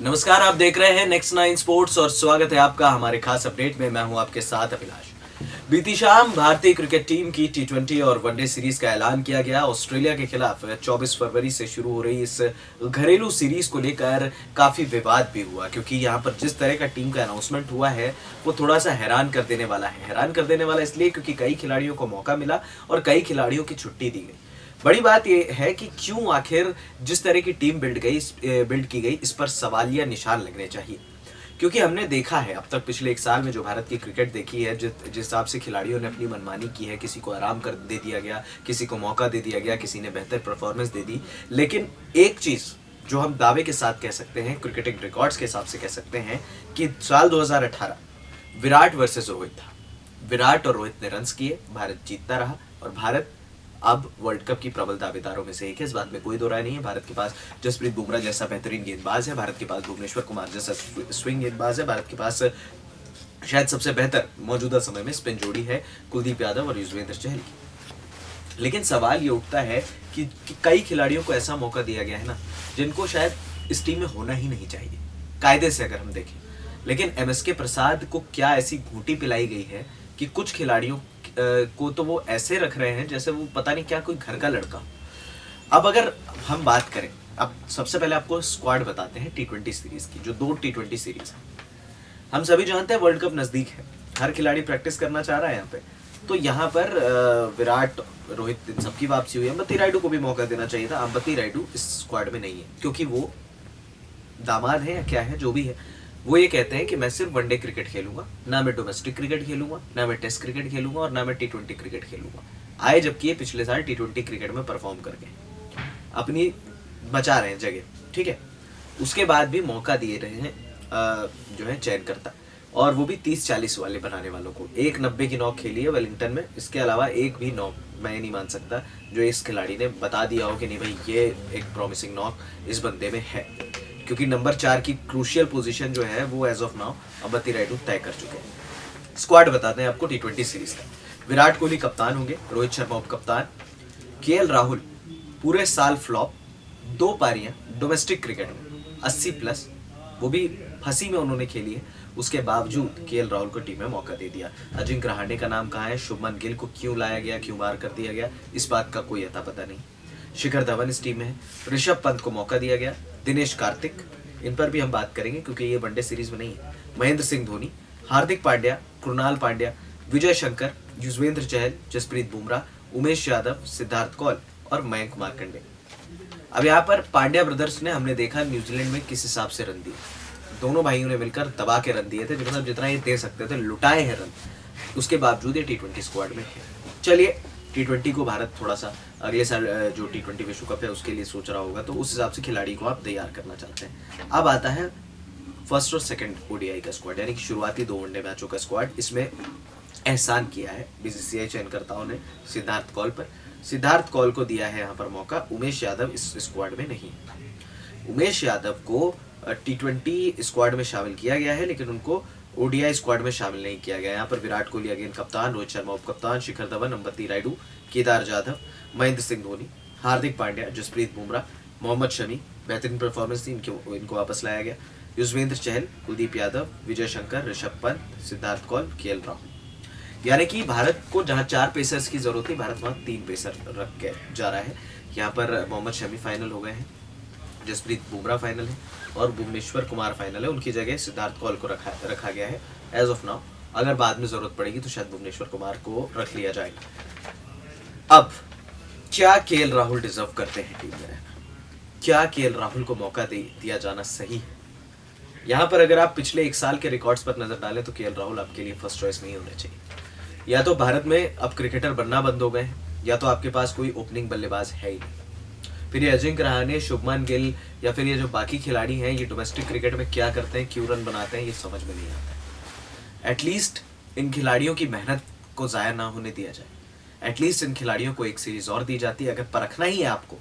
नमस्कार, आप देख रहे हैं नेक्स्ट नाइन स्पोर्ट्स और स्वागत है आपका हमारे खास अपडेट में। मैं हूं आपके साथ अभिलाष। बीती शाम भारतीय क्रिकेट टीम की टी20 और वनडे सीरीज का ऐलान किया गया। ऑस्ट्रेलिया के खिलाफ 24 फरवरी से शुरू हो रही इस घरेलू सीरीज को लेकर काफी विवाद भी हुआ, क्योंकि यहाँ पर जिस तरह का टीम का अनाउंसमेंट हुआ है वो थोड़ा सा हैरान कर देने वाला है। हैरान कर देने वाला इसलिए क्योंकि कई खिलाड़ियों को मौका मिला और कई खिलाड़ियों की छुट्टी दी गई। बड़ी बात यह है कि क्यों आखिर जिस तरह की टीम बिल्ड की गई इस पर सवालिया निशान लगने चाहिए, क्योंकि हमने देखा है अब तक पिछले एक साल में जो भारत की क्रिकेट देखी है, जिस हिसाब से खिलाड़ियों ने अपनी मनमानी की है, किसी को आराम कर दे दिया गया, किसी को मौका दे दिया गया, किसी ने बेहतर परफॉर्मेंस दे दी। लेकिन एक चीज जो हम दावे के साथ कह सकते हैं, क्रिकेटिंग रिकॉर्ड्स के हिसाब से कह सकते हैं कि साल 2018 विराट वर्सेस रोहित था। विराट और रोहित ने रन्स किए, भारत जीतता रहा और भारत अब वर्ल्ड कप की प्रबल दावेदारों में से एक है। इस बात में कोई दो राय नहीं है। भारत के पास जसप्रीत बुमराह जैसा बेहतरीन गेंदबाज है, भारत के पास भुवनेश्वर कुमार जैसा स्विंग गेंदबाज है, भारत के पास शायद सबसे बेहतर मौजूदा समय में स्पिन जोड़ी है कुलदीप यादव और युजवेंद्र चहल की। लेकिन सवाल ये उठता है कि कई खिलाड़ियों को ऐसा मौका दिया गया है ना, जिनको शायद इस टीम में होना ही नहीं चाहिए कायदे से अगर हम देखें। लेकिन एमएसके प्रसाद को क्या ऐसी घूंटी पिलाई गई है कि कुछ खिलाड़ियों को तो वो ऐसे रख रहे हैं जैसे वो पता नहीं क्या कोई घर का लड़का। अब अगर हम बात करें, अब सबसे पहले आपको स्क्वाड बताते हैं टी20 सीरीज की, जो 2 टी20 सीरीज है। हम सभी जानते हैं वर्ल्ड कप नजदीक है, हर खिलाड़ी प्रैक्टिस करना चाह रहा है यहाँ पे। तो यहाँ पर विराट, रोहित, इन सबकी वापसी हुई। अंबती रायडू को भी मौका देना चाहिए था। अंबती रायडू इस स्क्वाड में नहीं है क्योंकि वो दामाद है या क्या है, जो भी है। वो ये कहते हैं कि मैं सिर्फ वनडे क्रिकेट खेलूंगा, ना मैं डोमेस्टिक क्रिकेट खेलूंगा, ना मैं टेस्ट क्रिकेट खेलूंगा और ना मैं टी20 क्रिकेट खेलूंगा। आए जबकि ये पिछले साल टी20 क्रिकेट में परफॉर्म करके अपनी बचा रहे हैं जगह, ठीक है। उसके बाद भी मौका दिए रहे हैं जो है चयनकर्ता, और वो भी 30-40 वाले बनाने वालों को। एक 90 की नॉक खेली है वेलिंगटन में, इसके अलावा एक भी नॉक मैं नहीं मान सकता जो इस खिलाड़ी ने बता दिया हो कि नहीं भाई ये एक प्रॉमिसिंग नॉक इस बंदे में है, क्योंकि नंबर 4 की क्रूशियल पोजीशन जो है वो as of now Ambati Rayudu तय कर चुके हैं। स्क्वाड बताते हैं आपको टी20 सीरीज का। विराट कोहली कप्तान होंगे, रोहित शर्मा उप कप्तान, केएल राहुल पूरे साल फ्लॉप, 2 पारियां डोमेस्टिक क्रिकेट में 80+, वो भी फंसी में उन्होंने खेली है। उसके बावजूद केएल राहुल को टीम में मौका दे दिया। अजिंक्य रहाणे का नाम कहाँ है, शुभमन गिल को क्यों लाया गया, क्यों बाहर कर दिया गया, इस बात का कोई अता पता नहीं। शिखर धवन इस टीम में है, ऋषभ पंत को मौका दिया गया, दिनेश कार्तिक, इन पर भी हम बात करेंगे क्योंकि ये वनडे सीरीज में नहीं है, महेंद्र सिंह धोनी, हार्दिक पांड्या, कृणाल पांड्या, विजय शंकर, युजवेंद्र चहल, जसप्रीत बुमराह, उमेश यादव, सिद्धार्थ कौल और मयंक मार्कंडे। अब यहाँ पर पांड्या ब्रदर्स ने हमने देखा न्यूजीलैंड में किस हिसाब से रन दिए। दोनों भाइयों ने मिलकर दबा के रन दिए थे, मतलब जितना ये दे सकते थे लुटाए हैं रन। उसके बावजूद ये टी20 स्क्वाड में है। चलिए, टी20 को भारत थोड़ा सा अगले साल जो टी20 विश्व कप है उसके लिए सोच रहा होगा, तो उस हिसाब से खिलाड़ी को आप तैयार करना चाहते हैं। अब आता है फर्स्ट और सेकंड ओडीआई का स्क्वाड, यानी कि शुरुआती 2 वनडे मैचों का स्क्वाड। इसमें एहसान किया है बीसीसीआई चयनकर्ताओं ने सिद्धार्थ कौल पर। सिद्धार्थ कौल को दिया है यहाँ पर मौका, उमेश यादव इस स्क्वाड में नहीं। उमेश यादव को टी20 स्क्वाड में शामिल किया गया है, लेकिन उनको ओडीआई स्क्वाड में शामिल नहीं किया गया। यहाँ पर विराट कोहली अगेन कप्तान, रोहित शर्मा उप कप्तान, शिखर धवन, अंबती रायडू, केदार जाधव, महेंद्र सिंह धोनी, हार्दिक पांड्या, जसप्रीत बुमराह, मोहम्मद शमी, बेहतरीन परफॉर्मेंस थी, इनको वापस लाया गया, युजवेंद्र चहल, कुलदीप यादव, विजय शंकर, ऋषभ पंत, सिद्धार्थ कौल, केएल राहुल। यानी कि भारत को जहां 4 पेसर्स की जरूरत थी, भारत वहां 3 पेसर रख के जा रहा है। यहाँ पर मोहम्मद शमी फाइनल हो गए हैं, जसप्रीत बुमराह फाइनल है और भुवनेश्वर कुमार फाइनल है। उनकी जगह सिद्धार्थ कौल को रखा गया है एज ऑफ नाउ। अगर बाद में जरूरत पड़ेगी तो शायद भुवनेश्वर कुमार को रख लिया जाएगा। अब क्या केएल राहुल डिजर्व करते हैं टीम में रहना? क्या केएल राहुल को मौका दिया जाना सही है? यहाँ पर अगर आप पिछले 1 साल के रिकॉर्ड्स पर नजर डालें तो केएल राहुल आपके लिए फर्स्ट चॉइस नहीं होने चाहिए। या तो भारत में अब क्रिकेटर बनना बंद हो गए हैं, या तो आपके पास कोई ओपनिंग बल्लेबाज है ही नहीं। फिर ये अजिंक्य रहाणे, शुभमन गिल या फिर ये जो बाकी खिलाड़ी हैं, ये डोमेस्टिक क्रिकेट में क्या करते हैं, क्यों रन बनाते हैं, ये समझ में नहीं आता है। एटलीस्ट इन खिलाड़ियों की मेहनत को ज़ाया ना होने दिया जाए। एटलीस्ट इन खिलाड़ियों को एक सीरीज और दी जाती है। अगर परखना ही है आपको,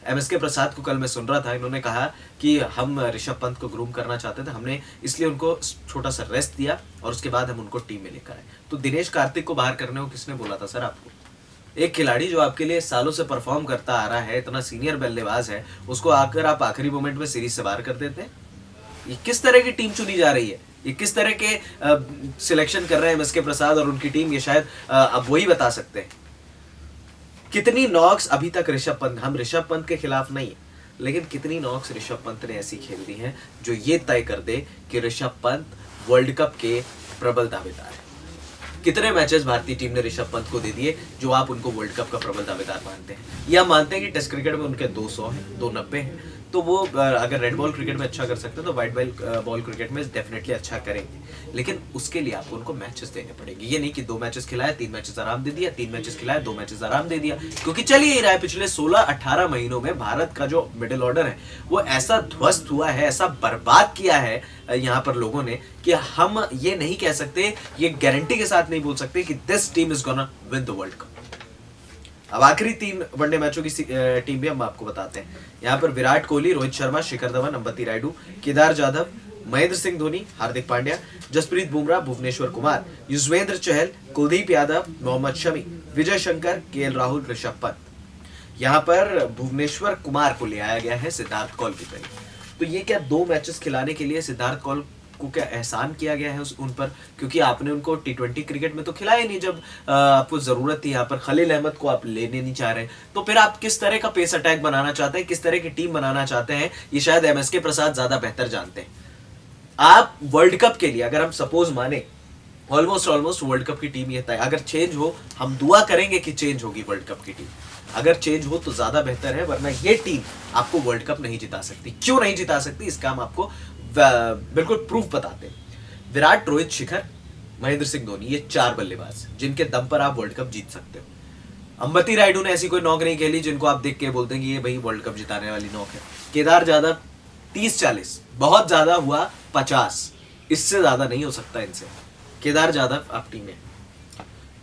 एमएसके प्रसाद को कल मैं सुन रहा था, इन्होंने कहा कि हम ऋषभ पंत को ग्रूम करना चाहते थे, हमने इसलिए उनको छोटा सा रेस्ट दिया और उसके बाद हम उनको टीम में लेकर आए। तो दिनेश कार्तिक को बाहर करने को किसने बोला था सर आपको? एक खिलाड़ी जो आपके लिए सालों से परफॉर्म करता आ रहा है, इतना सीनियर बल्लेबाज है, उसको आकर आप आखिरी मोमेंट में सीरीज से बाहर कर देते हैं। ये किस तरह की टीम चुनी जा रही है, ये किस तरह के सिलेक्शन कर रहे हैं एमएसके प्रसाद और उनकी टीम, ये शायद अब वही बता सकते हैं। कितनी नॉक्स अभी तक ऋषभ पंत, हम ऋषभ पंत के खिलाफ नहीं है, लेकिन कितनी नॉक्स ऋषभ पंत ने ऐसी खेल दी हैं जो ये तय कर दे कि ऋषभ पंत वर्ल्ड कप के प्रबल दावेदार है। कितने मैचेस भारतीय टीम ने ऋषभ पंत को दे दिए जो आप उनको वर्ल्ड कप का प्रबल दावेदार मानते हैं, या मानते हैं कि टेस्ट क्रिकेट में उनके 200 है, 290 है, तो वो अगर रेड बॉल क्रिकेट में अच्छा कर सकते हैं तो व्हाइट बॉल क्रिकेट में डेफिनेटली अच्छा करेंगे, लेकिन उसके लिए आपको उनको मैचेस देने पड़ेंगे। ये नहीं कि 2 मैचेस खिलाए 3 मैचेस आराम दे दिया, 3 मैचेस खिलाए 2 मैचेस आराम दे दिया, क्योंकि चल ही रहा है पिछले 16-18 महीनों में भारत का जो मिडिल ऑर्डर है वो ऐसा ध्वस्त हुआ है, ऐसा बर्बाद किया है यहाँ पर लोगों ने कि हम ये नहीं कह सकते, ये गारंटी के साथ नहीं बोल सकते कि this team is gonna win the world cup. अब आखिरी 3 वनडे मैचों की टीम भी हम आपको बताते हैं। यहाँ पर विराट कोहली, रोहित शर्मा, शिखर धवन, अंबती रायडू, केदार जाधव, महेंद्र सिंह धोनी, हार्दिक पांड्या, जसप्रीत बुमराह, भुवनेश्वर कुमार, युजवेंद्र चहल, कुलदीप यादव, मोहम्मद शमी, विजय शंकर, केएल राहुल, ऋषभ पंत। यहाँ पर भुवनेश्वर कुमार को ले आया गया है सिद्धार्थ कौल की तरह। तो ये क्या 2 मैचेस खिलाने के लिए सिद्धार्थ कौल को क्या एहसान किया गया है उन पर, क्योंकि आपने उनको टी20 क्रिकेट में तो खिलाया नहीं जब आपको जरूरत थी। यहाँ पर खलील अहमद को आप लेने नहीं चाह रहे, तो फिर आप किस तरह का पेस अटैक बनाना चाहते हैं, किस तरह की टीम बनाना चाहते हैं, ये शायद एमएसके प्रसाद ज्यादा बेहतर जानते हैं। आप वर्ल्ड कप के लिए अगर हम सपोज माने ऑलमोस्ट वर्ल्ड कप की टीम ये तय, अगर चेंज हो, हम दुआ करेंगे कि चेंज होगी वर्ल्ड कप की टीम, अगर चेंज हो तो ज्यादा बेहतर है, वरना ये टीम आपको वर्ल्ड कप नहीं जिता सकती। क्यों नहीं जिता सकती, इसका हम आपको बिल्कुल प्रूफ बताते हैं। विराट, रोहित, शिखर, महेंद्र सिंह धोनी, ये 4 बल्लेबाज जिनके दम पर आप वर्ल्ड कप जीत सकते हो। अंबती रायडू ने ऐसी कोई नॉक नहीं खेली जिनको आप देख के बोलते हैं कि ये भाई वर्ल्ड कप जिताने वाली नॉक है। केदार जाधव 30-40, बहुत ज्यादा हुआ 50, इससे ज्यादा नहीं हो सकता इनसे। केदार जाधव आप टीम में।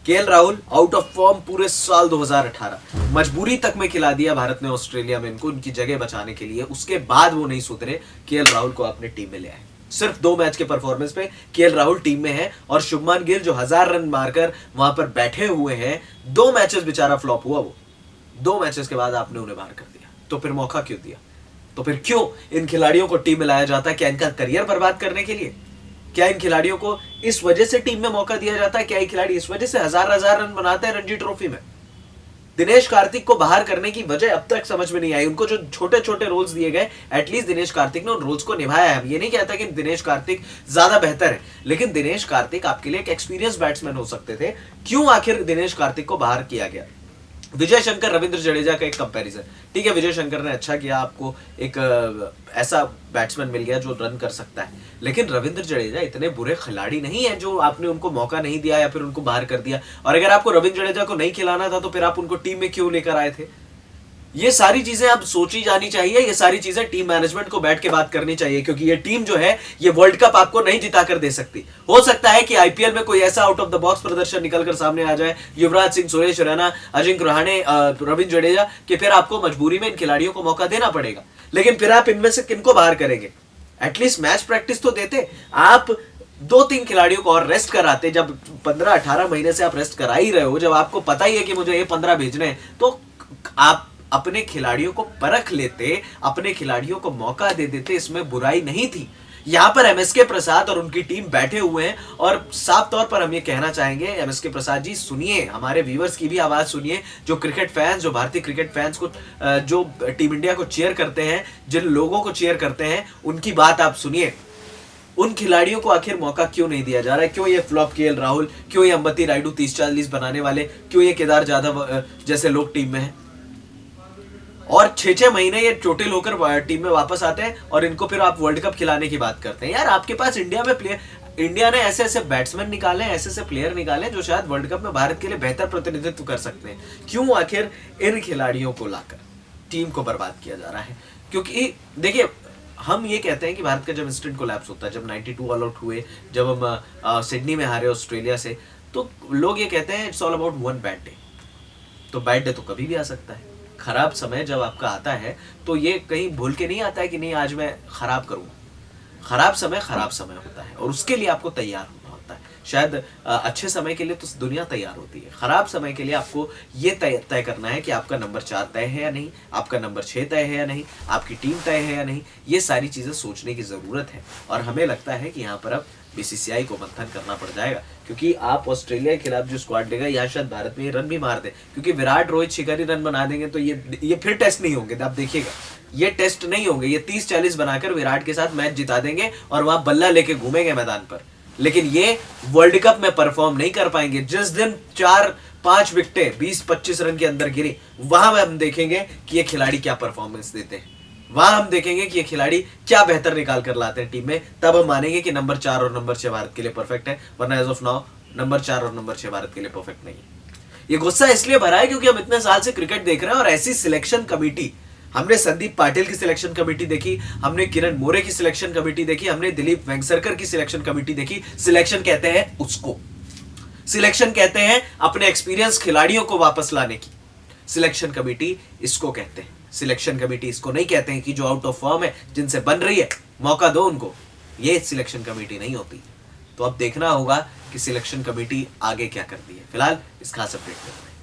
KL Rahul out of form पूरे साल 2018, मजबूरी तक में खिला दिया भारत ने ऑस्ट्रेलिया में इनको उनकी जगह बचाने के लिए, उसके बाद वो नहीं सुधरे। केएल राहुल को अपने टीम में ले आए, सिर्फ 2 मैच के परफॉर्मेंस पे केएल राहुल टीम में है, और शुभमान गिल जो 1000 रन मारकर वहां पर बैठे हुए हैं, 2 मैचेस बेचारा फ्लॉप हुआ वो, 2 मैचेस के बाद आपने उन्हें बाहर कर दिया, तो फिर मौका क्यों दिया? तो फिर क्यों इन खिलाड़ियों को टीम में लाया जाता है? क्या इनका करियर बर्बाद करने के लिए? क्या इन खिलाड़ियों को इस वजह से टीम में मौका दिया जाता है? क्या ये खिलाड़ी इस वजह से 1000 रन बनाते हैं रणजी ट्रॉफी में? दिनेश कार्तिक को बाहर करने की वजह अब तक समझ में नहीं आई। उनको जो छोटे छोटे रोल्स दिए गए, एटलीस्ट दिनेश कार्तिक ने उन रोल्स को निभाया है। ये नहीं कहता कि दिनेश कार्तिक ज्यादा बेहतर है, लेकिन दिनेश कार्तिक आपके लिए एक एक्सपीरियंस बैट्समैन हो सकते थे। क्यों आखिर दिनेश कार्तिक को बाहर किया गया? विजय शंकर, रविंद्र जडेजा का एक कंपैरिजन, ठीक है, विजय शंकर ने अच्छा किया, आपको एक ऐसा बैट्समैन मिल गया जो रन कर सकता है, लेकिन रविंद्र जडेजा इतने बुरे खिलाड़ी नहीं है जो आपने उनको मौका नहीं दिया या फिर उनको बाहर कर दिया। और अगर आपको रविंद्र जडेजा को नहीं खिलाना था तो फिर आप उनको टीम में क्यों लेकर आए थे? ये सारी चीजें अब सोची जानी चाहिए, ये सारी चीजें टीम मैनेजमेंट को बैठ के बात करनी चाहिए, क्योंकि ये टीम जो है ये वर्ल्ड कप आपको नहीं जिता कर दे सकती। हो सकता है कि आईपीएल में कोई ऐसा आउट ऑफ द बॉक्स प्रदर्शन निकलकर सामने आ जाए, युवराज सिंह, सुरेश रैना, अजिंक्य रहाणे, रविंद्र जडेजा, कि फिर आपको मजबूरी में इन खिलाड़ियों को मौका देना पड़ेगा। लेकिन फिर आप इनमें से किनको बाहर करेंगे? एटलीस्ट मैच प्रैक्टिस तो देते। आप 2-3 खिलाड़ियों को और रेस्ट कराते। जब 15-18 महीने से आप रेस्ट करा ही रहे हो, जब आपको पता ही है कि मुझे ये 15 भेजने हैं, तो आप अपने खिलाड़ियों को परख लेते, अपने खिलाड़ियों को मौका दे देते, इसमें बुराई नहीं थी। यहां पर एमएसके प्रसाद और उनकी टीम बैठे हुए हैं, और साफ तौर पर हम ये कहना चाहेंगे, एमएसके प्रसाद जी सुनिए, हमारे व्यूअर्स की भी आवाज सुनिए, जो क्रिकेट फैंस, जो भारतीय क्रिकेट फैंस को, जो टीम इंडिया को चीयर करते हैं, जिन लोगों को चीयर करते हैं, उनकी बात आप सुनिए। उन खिलाड़ियों को आखिर मौका क्यों नहीं दिया जा रहा है? क्यों ये फ्लॉप केएल राहुल, क्यों ये अंबती रायडू 30-40 बनाने वाले, क्यों ये केदार जाधव जैसे लोग टीम में हैं? और 6-6 महीने ये चोटिल होकर टीम में वापस आते हैं, और इनको फिर आप वर्ल्ड कप खिलाने की बात करते हैं। यार, आपके पास इंडिया में इंडिया ने ऐसे ऐसे बैट्समैन निकाले, ऐसे ऐसे प्लेयर निकाले जो शायद वर्ल्ड कप में भारत के लिए बेहतर प्रतिनिधित्व कर सकते हैं। क्यों आखिर इन खिलाड़ियों को लाकर टीम को बर्बाद किया जा रहा है? क्योंकि देखिए, हम ये कहते हैं कि भारत का जब इंस्टेंट कोलैप्स होता है, जब 92 ऑल आउट हुए, जब हम सिडनी में हारे ऑस्ट्रेलिया से, तो लोग ये कहते हैं it's all about one bad day. तो बैड डे तो कभी भी आ सकता है। खराब समय जब आपका आता है तो ये कहीं भूल के नहीं आता है कि नहीं आज मैं खराब करूंगा। खराब समय होता है, और उसके लिए आपको तैयार होना होता है। शायद अच्छे समय के लिए तो दुनिया तैयार होती है, खराब समय के लिए आपको ये तय करना है कि आपका नंबर 4 तय है या नहीं, आपका नंबर 6 तय है या नहीं, आपकी टीम तय है या नहीं। ये सारी चीज़ें सोचने की ज़रूरत है और हमें लगता है कि यहाँ पर अब बीसीसीआई को मंथन करना पड़ जाएगा, क्योंकि आप ऑस्ट्रेलिया के खिलाफ जो स्क्वाड देगा यहाँ शायद भारत में ये रन भी मार दे, क्योंकि विराट रोहित शिखर ही रन बना देंगे तो ये फिर टेस्ट नहीं होंगे। आप देखिएगा ये टेस्ट नहीं होंगे, ये 30-40 बनाकर विराट के साथ मैच जिता देंगे और वहां बल्ला लेके घूमेंगे मैदान पर, लेकिन ये वर्ल्ड कप में परफॉर्म नहीं कर पाएंगे। जिस दिन 4-5 विकेटें 20-25 रन के अंदर गिरी, वहां हम देखेंगे कि ये खिलाड़ी क्या परफॉर्मेंस देते हैं, वहां हम देखेंगे कि ये खिलाड़ी क्या बेहतर निकाल कर लाते हैं टीम में, तब हम मानेंगे कि नंबर 4 और नंबर 6 भारत के लिए परफेक्ट है। वरना एज ऑफ नाउ नंबर 4 और नंबर 6 भारत के लिए परफेक्ट नहीं है। ये गुस्सा इसलिए भरा है क्योंकि हम इतने साल से क्रिकेट देख रहे हैं और ऐसी सिलेक्शन कमेटी, हमने संदीप पाटिल की सिलेक्शन कमेटी देखी, हमने किरण मोरे की सिलेक्शन कमेटी देखी, हमने दिलीप वेंगसरकर की सिलेक्शन कमेटी देखी। सिलेक्शन कहते हैं उसको, सिलेक्शन कहते हैं अपने एक्सपीरियंस खिलाड़ियों को वापस लाने की, सिलेक्शन कमेटी इसको कहते हैं। सिलेक्शन कमेटी इसको नहीं कहते हैं कि जो आउट ऑफ फॉर्म है, जिनसे बन रही है, मौका दो उनको। ये सिलेक्शन कमेटी नहीं होती। तो अब देखना होगा कि सिलेक्शन कमेटी आगे क्या करती है। फिलहाल इस खास अपडेट में